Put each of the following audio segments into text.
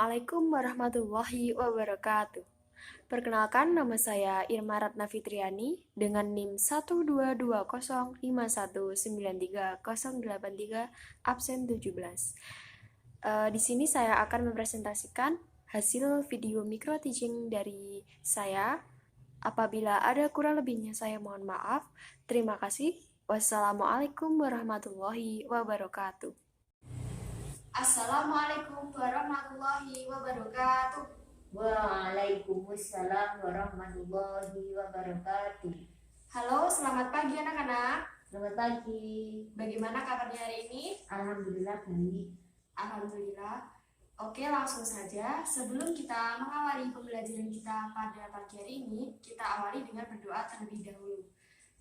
Assalamualaikum warahmatullahi wabarakatuh. Perkenalkan, nama saya Irma Ratna Fitriani dengan NIM 12205193083 absen 17. Di sini saya akan mempresentasikan hasil video micro teaching dari saya. Apabila ada kurang lebihnya saya mohon maaf. Terima kasih. Wassalamualaikum warahmatullahi wabarakatuh. Assalamualaikum warahmatullahi wabarakatuh. Waalaikumsalam warahmatullahi wabarakatuh. Halo, selamat pagi anak-anak. Selamat pagi. Bagaimana kabarnya hari ini? Alhamdulillah baik. Alhamdulillah. Oke, langsung saja. Sebelum kita mengawali pembelajaran kita pada pagi hari ini, kita awali dengan berdoa terlebih dahulu.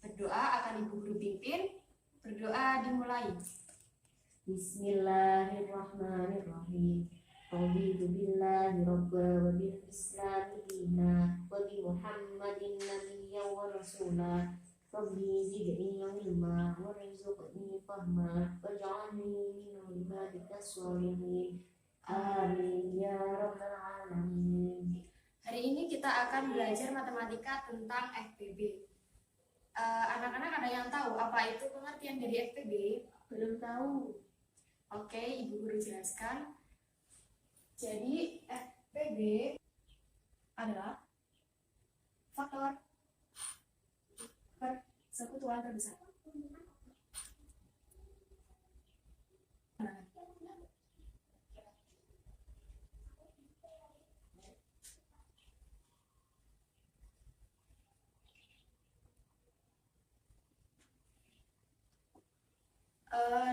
Berdoa akan Ibu Guru pimpin. Berdoa dimulai. Bismillahirrahmanirrahim. Raditu billahi rabba wa bil islami dina wa bi Muhammadin nabiyyan wa rasula. Rabbi zidni ilma warzuqni fahma waj'alni min ibadika sholihin. Amin ya rabbal alamin. Hari ini kita akan belajar matematika tentang FPB. Anak-anak ada yang tahu apa itu pengertian dari FPB? Belum tahu. Oke, Ibu Guru jelaskan. Jadi, FPB adalah faktor persekutuan terbesar.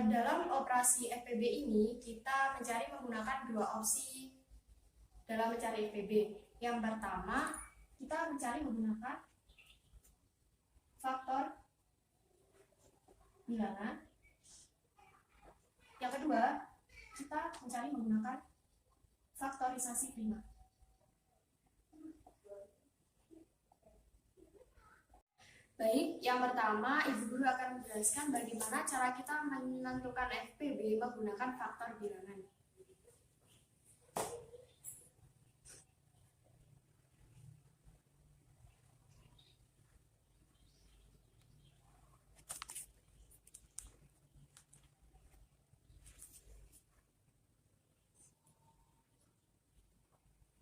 Dalam operasi FPB ini, kita mencari menggunakan dua opsi dalam mencari FPB. Yang pertama, kita mencari menggunakan faktor bilangan. Yang kedua, kita mencari menggunakan faktorisasi prima. Baik, yang pertama Ibu Guru akan menjelaskan bagaimana cara kita menentukan FPB menggunakan faktor bilangan.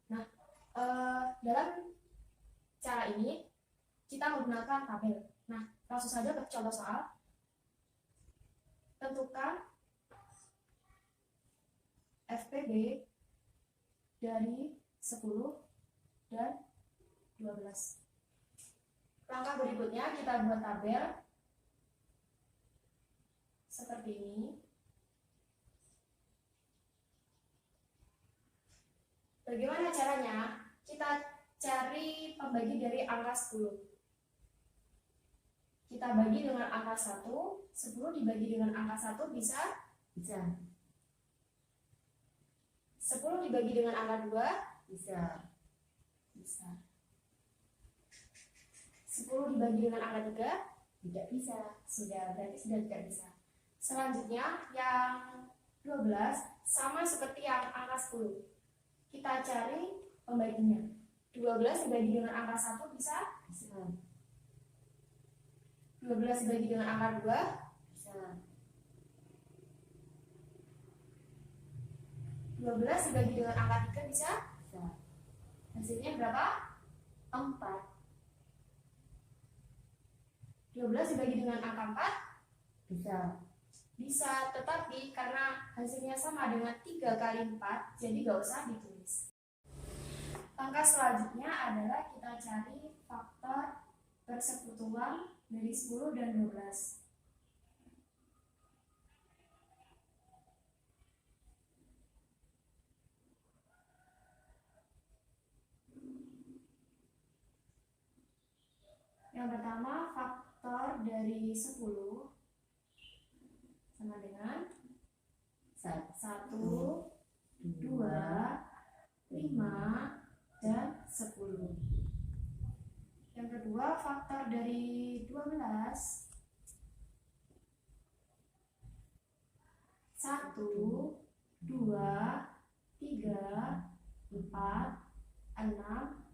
Nah, dalam cara ini kita menggunakan tabel. Nah, langsung saja ke contoh soal. Tentukan FPB dari 10 dan 12. Langkah berikutnya kita buat tabel seperti ini. Bagaimana caranya? Kita cari pembagi dari angka 10. Kita bagi dengan angka 1, 10 dibagi dengan angka 1 bisa? Bisa. 10 dibagi dengan angka 2? Bisa. Bisa. 10 dibagi dengan angka 3? Tidak bisa. Sudah, berarti sudah tidak bisa. Selanjutnya, yang 12 sama seperti yang angka 10. Kita cari pembaginya. 12 dibagi dengan angka 1 bisa? Bisa. 12 dibagi dengan angka 2? Bisa. 12 dibagi dengan angka 3 bisa? Bisa. Hasilnya berapa? 4. 12 dibagi dengan angka 4? Bisa. Bisa, tetapi karena hasilnya sama dengan 3 kali 4, jadi gak usah ditulis. Langkah selanjutnya adalah kita cari faktor persekutuan dari 10 dan 12. Yang pertama, faktor dari 10 sama dengan 1, 2, 5, dan 10. Yang kedua, faktor dari 12. 1, 2, 3, 4, 6,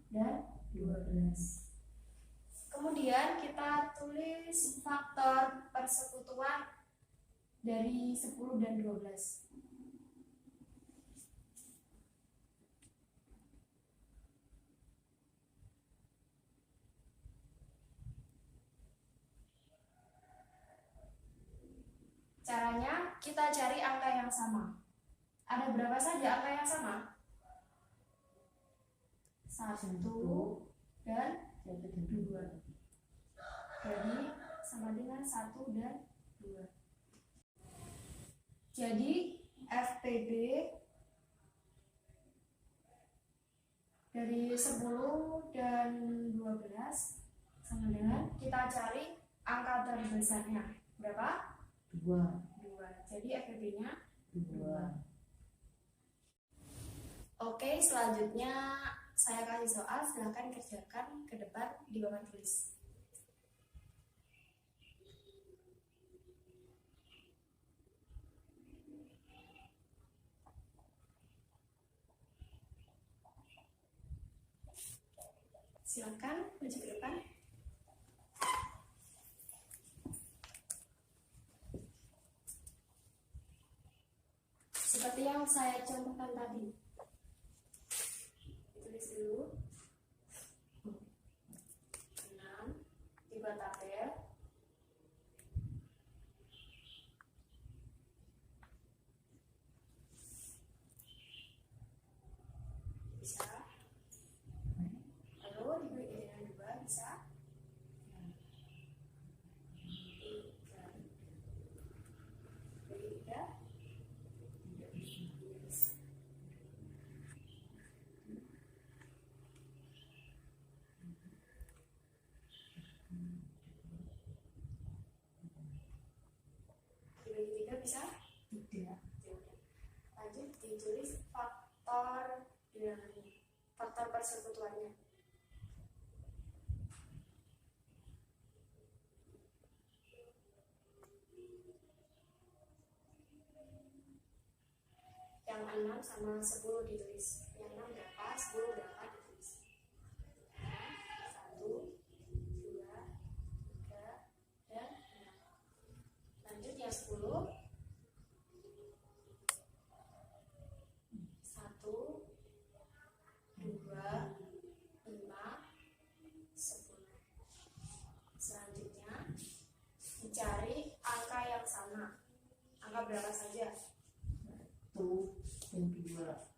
dan 12. Kemudian kita tulis faktor persekutuan dari 10 dan 12. Caranya kita cari angka yang sama. Ada berapa saja angka yang sama? 1 dan 2. Jadi sama dengan 1 dan 2. Jadi FPB dari 10 dan 12 sama dengan kita cari angka terbesarnya. Berapa? 2. 2. Jadi FPB-nya 2. Oke, selanjutnya saya kasih soal, silahkan kerjakan ke depan di papan tulis. Silakan maju ke depan. Seperti yang saya contohkan tadi. Tulis dulu. 6 dibuat tabel. Bisa. Lalu dibagi dengan 2 bisa. 3. Bagi 3. Dibagi 3 bisa? Tidak. Lanjut ditulis faktor bilangannya, faktor persekutuannya. Yang 6 sama 10 ditulis. Yang 6 berapa? 10 berapa ditulis. 1, 2, 3, dan 6. Lanjut yang 10. 1, 2, 5, 10. Selanjutnya dicari angka yang sama. Angka berapa saja? 1 dan 2.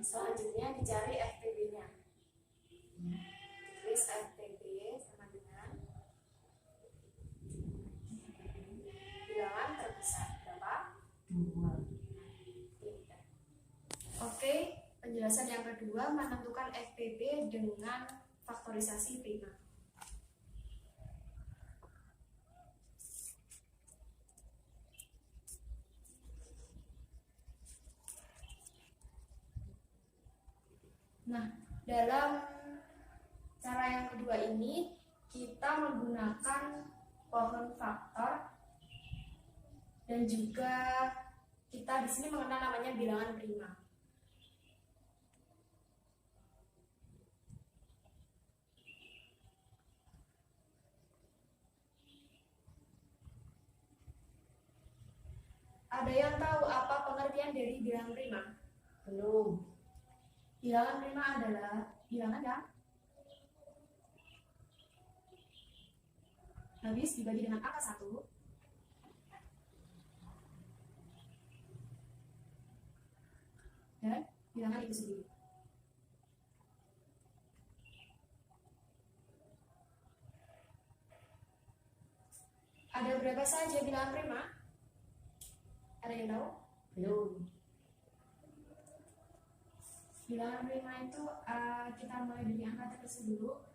Selanjutnya dicari FPB-nya. Tulis FPB sama dengan bilangan terbesar berapa? 2. 3. Oke, penjelasan yang kedua menentukan FPB dengan faktorisasi prima. Nah, dalam cara yang kedua ini kita menggunakan pohon faktor dan juga kita di sini mengenal namanya bilangan prima. Ada yang tahu apa pengertian dari bilangan prima? Belum. Bilangan prima adalah bilangan yang habis dibagi dengan angka 1 dan bilangan itu sendiri. Ada berapa saja bilangan prima? Ada yang tahu? Belum. Bilangan prima itu kita mulai dari angka terkecil dulu.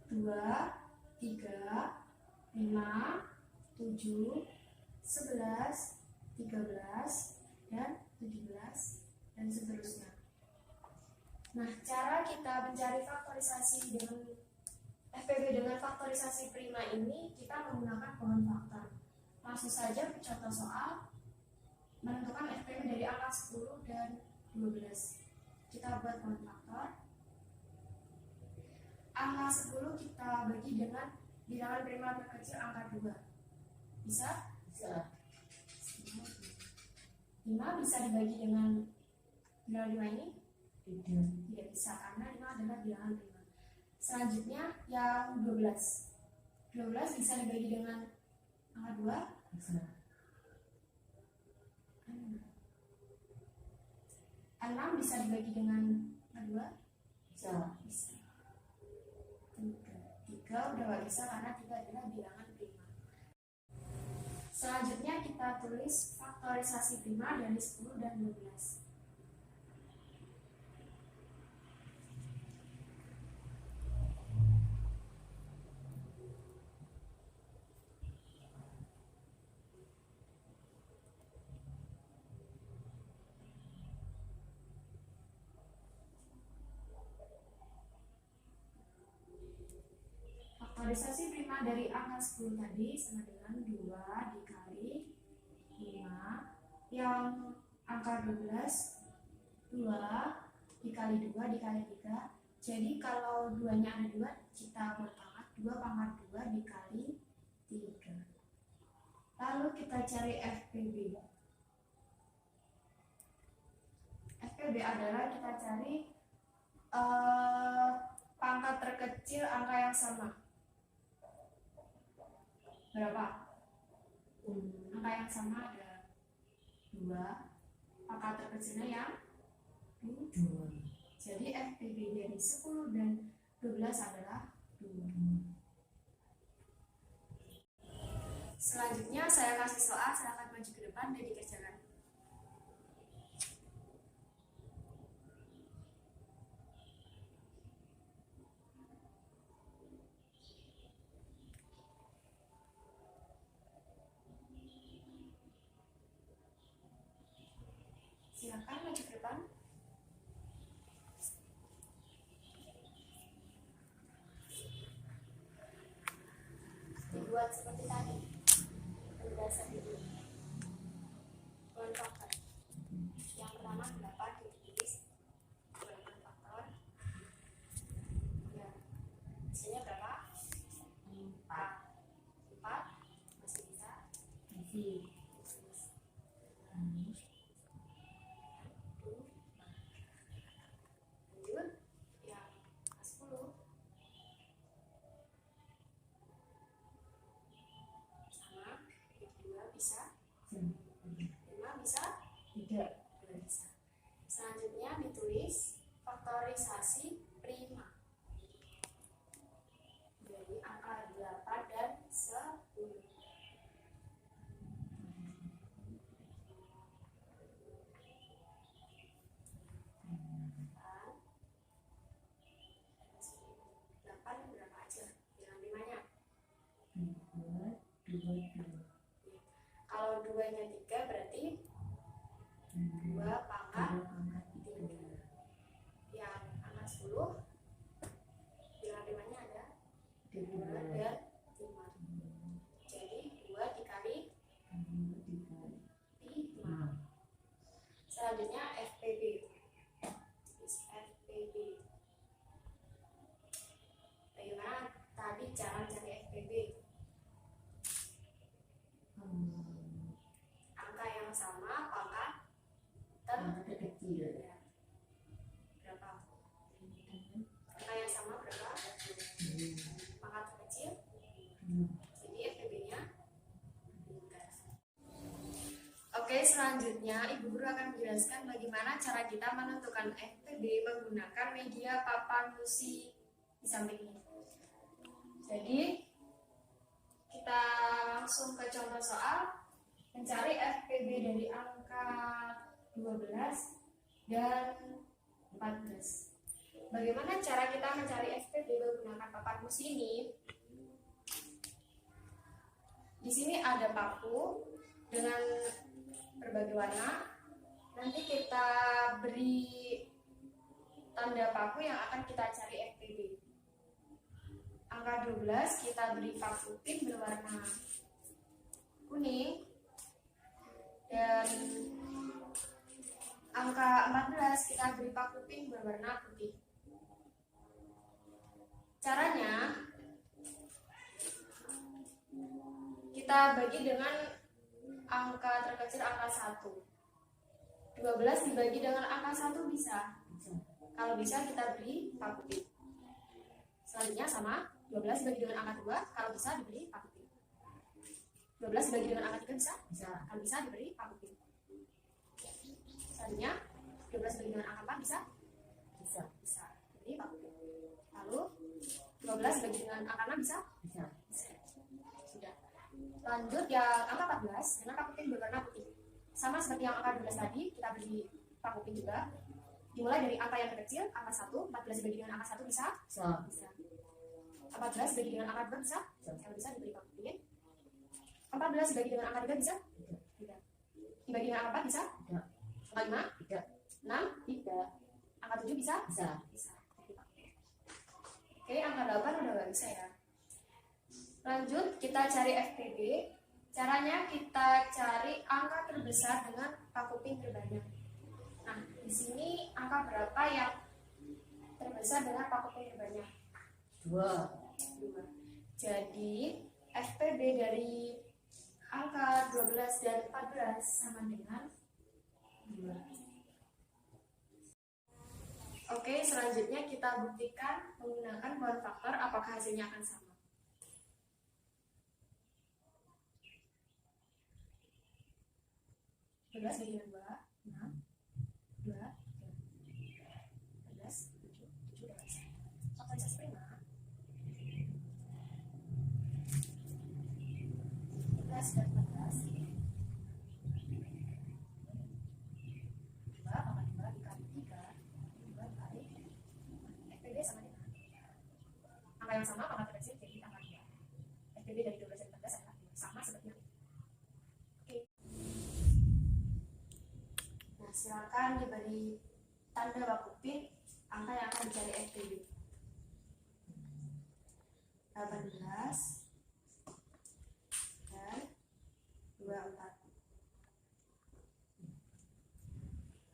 2, 3, 5, 7, 11, 13, dan 17, dan seterusnya. Nah, cara kita mencari faktorisasi dengan FPB dengan faktorisasi prima ini kita menggunakan pohon faktor. Langsung saja ke contoh soal menentukan FPB dari angka 10 dan 12. Kita buat pohon faktor. Angka 10 kita bagi dengan bilangan prima terkecil angka 2. Bisa? Bisa. 5 bisa dibagi dengan bilangan 5 ini? Tidak. Tidak bisa, karena 5 adalah bilangan prima. Selanjutnya yang 12. 12 bisa dibagi dengan angka 2? Bisa. 6 bisa dibagi dengan angka 2? Bisa. Bisa. 3 udah gak bisa karena 3 adalah bilangan prima. Selanjutnya kita tulis faktorisasi prima dari 10 dan 12. Faktorisasi prima dari angka 10 tadi sama dengan 2 dikali 5 yang angka 12 2 dikali 2 dikali 3. Jadi kalau 2-nya ada 2 kita buat pangkat 2 pangkat 2 dikali 3. Lalu kita cari FPB. FPB adalah kita cari pangkat terkecil angka yang sama. Berapa? Angka yang sama ada 2. Pangkat terkecilnya yang 2. Jadi FPB dari 10 dan 12 adalah 2. Selanjutnya saya kasih soal, silakan maju ke depan dan dikerjakan. Silakan maju ke depan. Dibuat seperti tadi. Berdasar dulu. Pohon faktor. Yang pertama 8 ditulis. Pohon faktor. Ya. Hasilnya berapa? 4. 4 masih bisa. Masih. Lanjut yang 10 sama 2 bisa, 5 bisa, Tidak. 2 bisa. Selanjutnya ditulis faktorisasi prima dari angka 8 dan 10. Berapa aja bilangan primanya? 2. Kalau 2-nya 3 berarti 2 pangkat 3. Yang angka 10 bilangan primanya ada 2 dan 5. Jadi 2 dikali 5. Selanjutnya FPB. FPB. Bagaimana tadi cara cari FPB? Angka yang sama pangkat Terkecil. ya. Berapa? Angka yang sama berapa? Pangkat terkecil. Jadi FPB-nya 3. Oke, selanjutnya Ibu Guru akan menjelaskan bagaimana cara kita menentukan FPB menggunakan media papan musi di samping ini. Jadi kita langsung ke contoh soal mencari FPB dari angka 12 dan 14. Bagaimana cara kita mencari FPB menggunakan papan musi ini? Di sini ada paku dengan berbagai warna. Nanti kita beri tanda paku yang akan kita cari FPB. Angka 12 kita beri paku pin berwarna kuning, dan angka 14 kita beri paku pin berwarna putih. Caranya, kita bagi dengan angka terkecil, angka 1. 12 dibagi dengan angka 1 bisa. Kalau bisa kita beri paku pin. Selanjutnya sama, 12 dibagi dengan angka 2, kalau bisa diberi paku pin. 12 dibagi dengan angka 3 bisa? Bisa. Kalau bisa diberi paku pin. Selanjutnya, 12 dibagi dengan angka 4 bisa? Bisa. Bisa. Diberi paku pin. Lalu, 12 dibagi dengan angka 6 bisa? Bisa. Sudah. Lanjut yang angka 14 dengan paku pin berwarna putih. Sama seperti yang angka 12 tadi, kita beri paku pin juga. Dimulai dari angka yang terkecil, angka 1, 14 dibagi dengan angka 1 bisa? Bisa. Bisa. 14 dibagi dengan angka 2 bisa? Kalau bisa diberi paku pin. 14 dibagi dengan angka 3 bisa? Tidak. Dibagi dengan angka 4 bisa? Tidak. Angka 5? Tidak. 6? Tidak. Angka 7 bisa? Bisa. Bisa. Oke, angka 8 udah gak bisa ya. Lanjut, kita cari FPB. Caranya kita cari angka terbesar dengan paku pin terbanyak. Nah, di sini angka berapa yang terbesar dengan paku pin terbanyak? 2. 2. Jadi, FPB dari angka 12 dan 14 sama dengan 2. Oke, selanjutnya kita buktikan menggunakan power faktor apakah hasilnya akan sama. 12 bagi dengan 2, 6, 2, 14, 7, 7 udah bisa. Faktorisasi prima. 12 dan 14. 2 tambah 2 dikali 3, 2 kali FPB sama dengan angka yang sama, angka terkecil jadi angka 2. FPB dari 12 dan 14 adalah 2, sama seperti yang ini. Oke. Nah, silakan diberi tanda paku pin angka yang akan dicari FPB. 18 dan 24.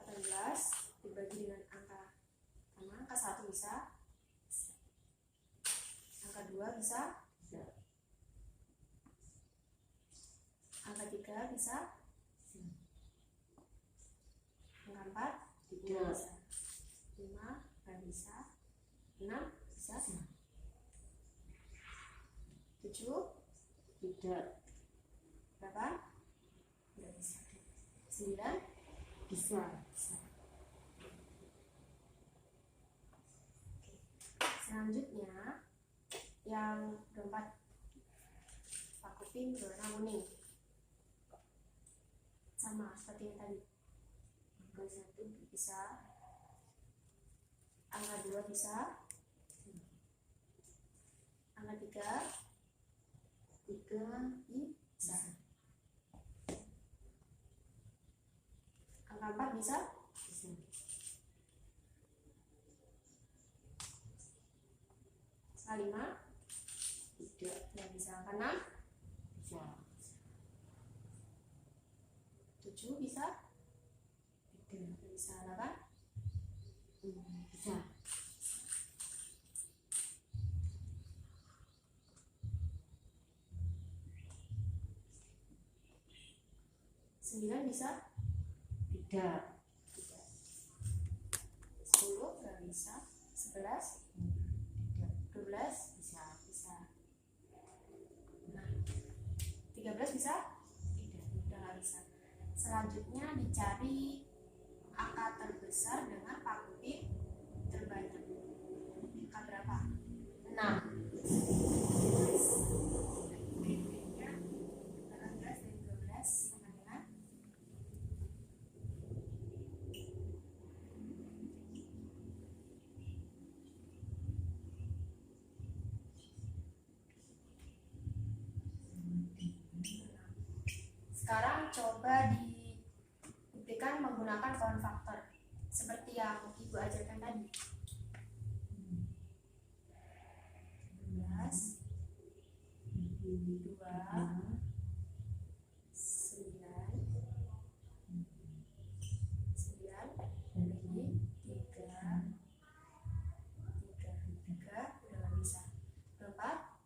18 dibagi dengan angka sama, angka 1 bisa, angka 2 bisa, angka 3 bisa, angka 4 Tidak. bisa, 5 nggak bisa, 6 bisa, 7 Tidak. berapa? Nggak bisa. 9 Bisa. bisa. Oke. Selanjutnya yang keempat, paku pin berwarna kuning. Sama seperti yang tadi. Angka 1 bisa, angka 2 bisa, angka 3 bisa, angka 4 bisa, Bisa. angka 5 Tidak. nggak bisa, angka 6 Bisa. 7 bisa, Tidak. nggak bisa, 8 Bisa. 9 bisa, Tidak. 10 nggak bisa, 11 Tidak. 12 Bisa. bisa, nah 13 bisa, Tidak. udah nggak bisa. Selanjutnya dicari angka terbesar dengan paku pin terbanyak. Angka berapa? 6. Berikutnya 18 dan 12 sama dengan 6. Sekarang coba dibuktikan menggunakan power faktor seperti yang Ibu ajarkan tadi. 12 9 bagi 3 udah nggak bisa. Berapa?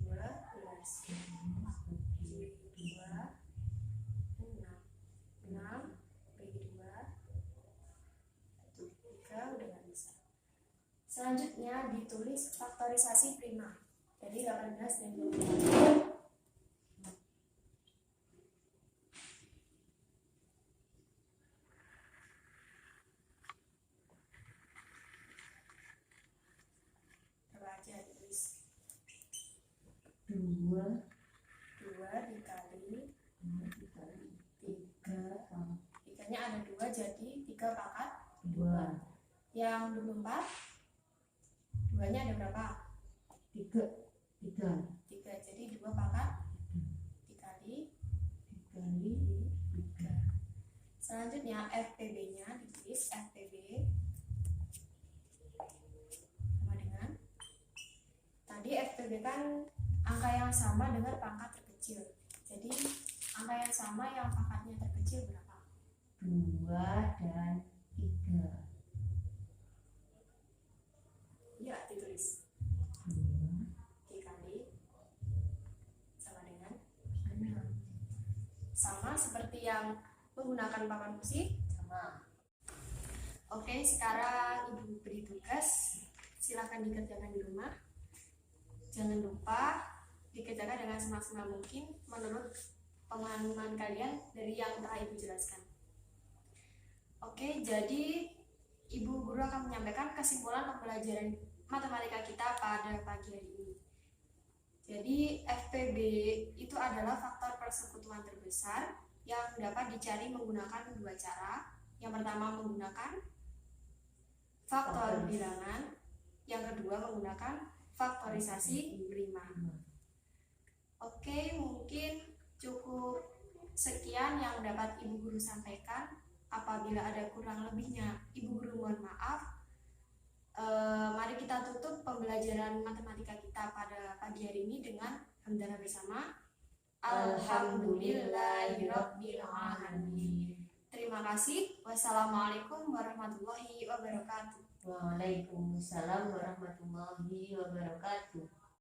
12 bagi 2 6 bagi 2 3 udah nggak bisa. Selanjutnya ditulis faktorisasi prima. Jadi 18 dan 24. Coba aja ditulis. 2 dikali 3 3-nya ada 2 jadi 3 pangkat 2 yang 24 2-nya ada berapa? 3 jadi 2 pangkat dikali 3. Selanjutnya FPB-nya ditulis FPB sama dengan tadi FPB kan angka yang sama dengan pangkat terkecil. Jadi angka yang sama yang pangkatnya terkecil berapa? 2 dan 3. Ya, ditulis 2 dikali sama dengan 6 sama seperti yang menggunakan papan kursi. sama. Oke, sekarang Ibu beri tugas, silakan dikerjakan di rumah. Jangan lupa dikerjakan dengan semaksimal mungkin menurut pemahaman kalian dari yang telah Ibu jelaskan. Oke, jadi Ibu Guru akan menyampaikan kesimpulan pembelajaran matematika kita pada pagi hari ini. Jadi FPB itu adalah faktor persekutuan terbesar yang dapat dicari menggunakan 2 cara. Yang pertama menggunakan faktor bilangan, yang kedua menggunakan faktorisasi prima. Oke, mungkin cukup sekian yang dapat Ibu Guru sampaikan. Apabila ada kurang lebihnya, Ibu Guru mohon maaf. Mari kita tutup pembelajaran matematika kita pada pagi hari ini dengan hamdalah bersama. Alhamdulillahirabbil alamin. Terima kasih. Wassalamualaikum warahmatullahi wabarakatuh. Waalaikumsalam warahmatullahi wabarakatuh.